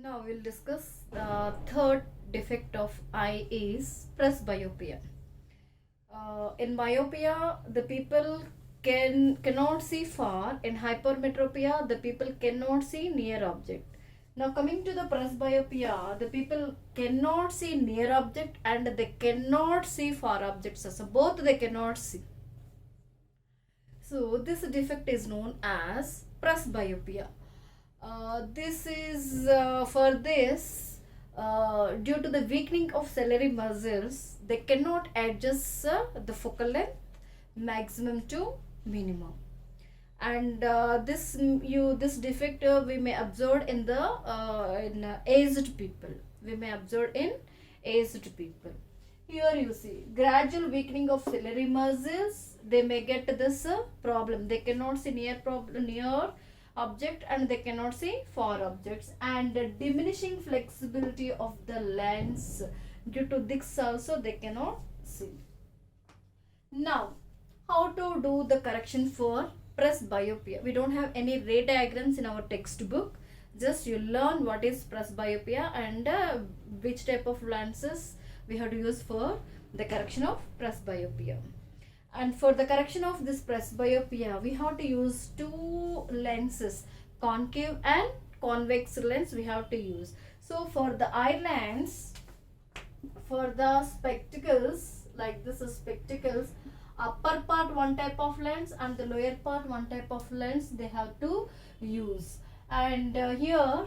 Now we'll discuss the third defect of eye is presbyopia. In myopia, the people cannot see far. In hypermetropia, the people cannot see near object. Now coming to the presbyopia, the people cannot see near object and they cannot see far objects. So both they cannot see. So this defect is known as presbyopia. This is for this due to the weakening of ciliary muscles, they cannot adjust the focal length maximum to minimum, and this defect we may observe in the aged people. We may observe in aged people. Here you see gradual weakening of ciliary muscles. They may get this problem. They cannot see near object and they cannot see far objects, and diminishing flexibility of the lens due to this also they cannot see. Now how to do the correction for presbyopia? We don't have any ray diagrams in our textbook. Just you learn what is presbyopia and which type of lenses we have to use for the correction of presbyopia. And for the correction of this presbyopia, we have to use two lenses, concave and convex lens we have to use. So for the eye lens, for the spectacles, like this is spectacles, upper part one type of lens and the lower part one type of lens they have to use. And here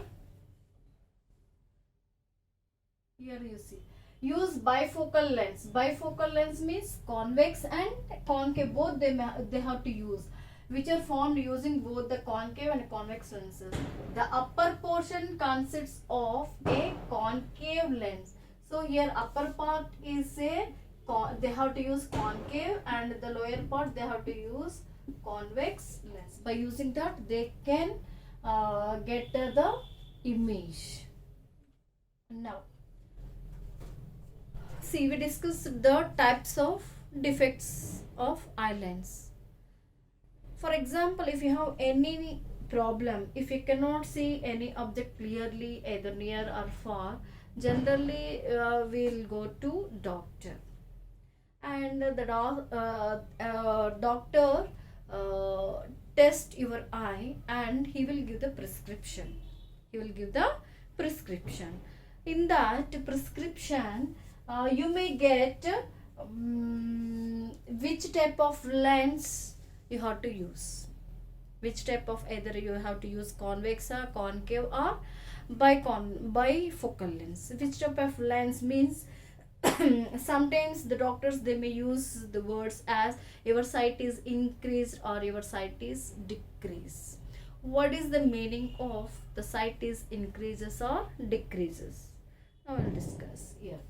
you see, use bifocal lens. Bifocal lens means convex and concave, both they have to use, which are formed using both the concave and convex lenses. The upper portion consists of a concave lens. So here upper part is they have to use concave and the lower part they have to use convex lens. By using that they can get the image. Now see, we discussed the types of defects of eye lens. For example, if you have any problem, if you cannot see any object clearly either near or far, generally we'll go to doctor, and the doctor test your eye and he will give the prescription. In that prescription you may get which type of lens you have to use, which type of, either you have to use convex or concave or bifocal lens. Which type of lens means sometimes the doctors they may use the words as your sight is increased or your sight is decreased. What is the meaning of the sight is increases or decreases? Now we'll discuss here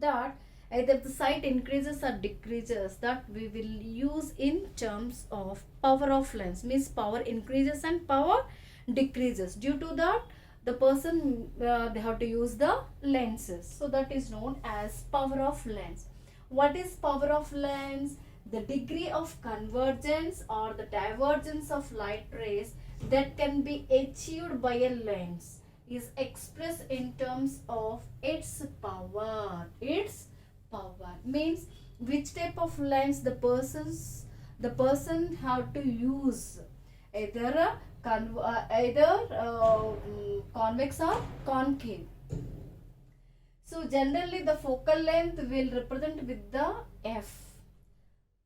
that either the sight increases or decreases, that we will use in terms of power of lens, means power increases and power decreases. Due to that the person they have to use the lenses, so that is known as power of lens. What is power of lens? The degree of convergence or the divergence of light rays that can be achieved by a lens is expressed in terms of its power. Its power means which type of lens the person have to use, either convex or concave. So generally the focal length will represent with the f.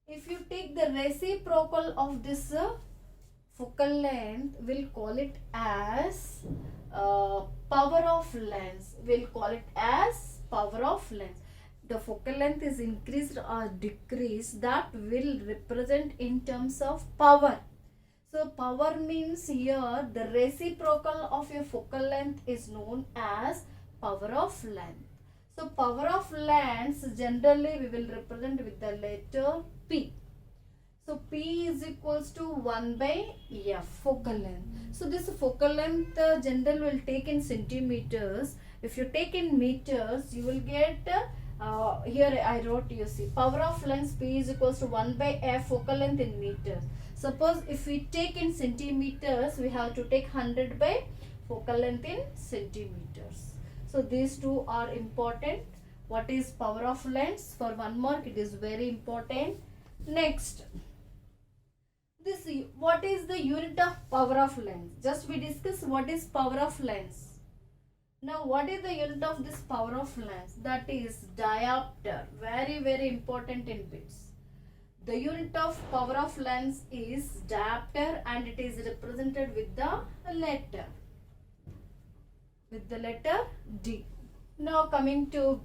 If you take the reciprocal of this focal length, we'll call it as power of lens. We'll call it as power of lens. The focal length is increased or decreased, that will represent in terms of power. So power means here the reciprocal of your focal length is known as power of length. So power of lens generally we will represent with the letter P. So P is equals to 1 by F, focal length. So this focal length general will take in centimeters. If you take in meters, you will get here I wrote, you see, power of lens P is equals to 1 by F, focal length in meters. Suppose if we take in centimeters, we have to take 100 by focal length in centimeters. So these two are important. What is power of lens? For 1 mark it is very important. Next, this, what is the unit of power of lens? Just we discuss what is power of lens. Now what is the unit of this power of lens? That is diopter. Very important in bits. The unit of power of lens is diopter and it is represented with the letter D. Now coming to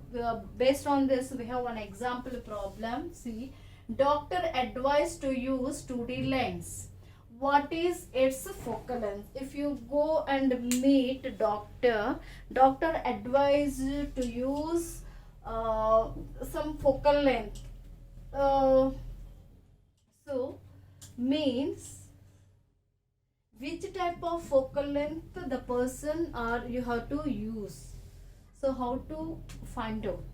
based on this we have one example problem. See, doctor advised to use 2D lens. What is its focal length? If you go and meet doctor advised to use some focal length. So means which type of focal length the person or you have to use. So how to find out?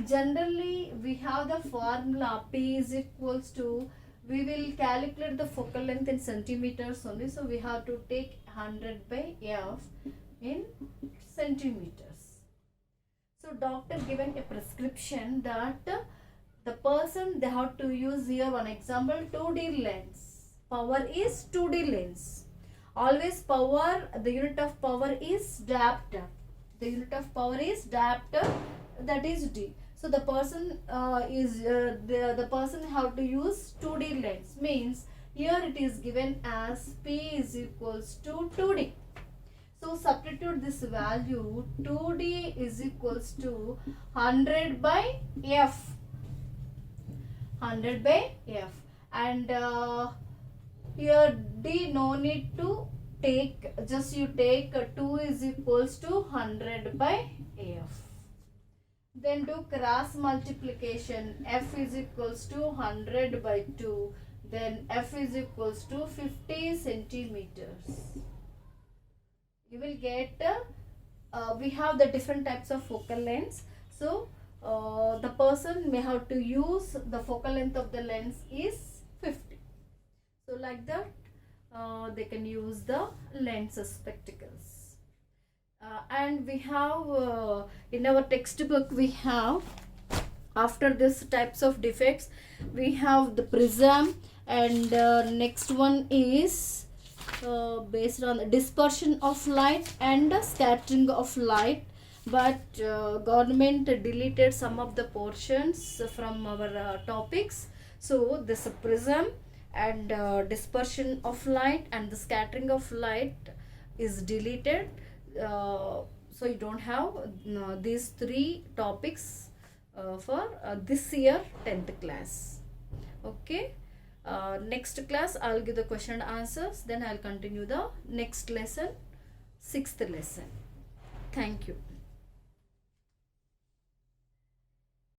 Generally we have the formula P is equals to, we will calculate the focal length in centimeters only. So we have to take 100 by F in centimeters. So doctor given a prescription that the person they have to use here one example 2D lens. Power is 2D lens. Always power, the unit of power is diopter. The unit of power is diopter, that is D. So the person the person have to use 2D lens. Means here it is given as P is equals to 2D. So substitute this value. 2D is equals to 100 by F. 100 by F. And here D no need to take, just you take 2 is equals to 100 by F. Then do cross multiplication. F is equals to 100 by 2. Then F is equals to 50 centimeters. You will get, we have the different types of focal lengths. So the person may have to use the focal length of the lens is 50. So like that they can use the lens spectacles. And we have in our textbook we have, after this types of defects we have the prism, and next one is based on dispersion of light and scattering of light. But government deleted some of the portions from our topics. So this prism and dispersion of light and the scattering of light is deleted. So you don't have these 3 topics for this year 10th class. Okay. Next class I'll give the question and answers, then I'll continue the next lesson, 6th lesson. Thank you.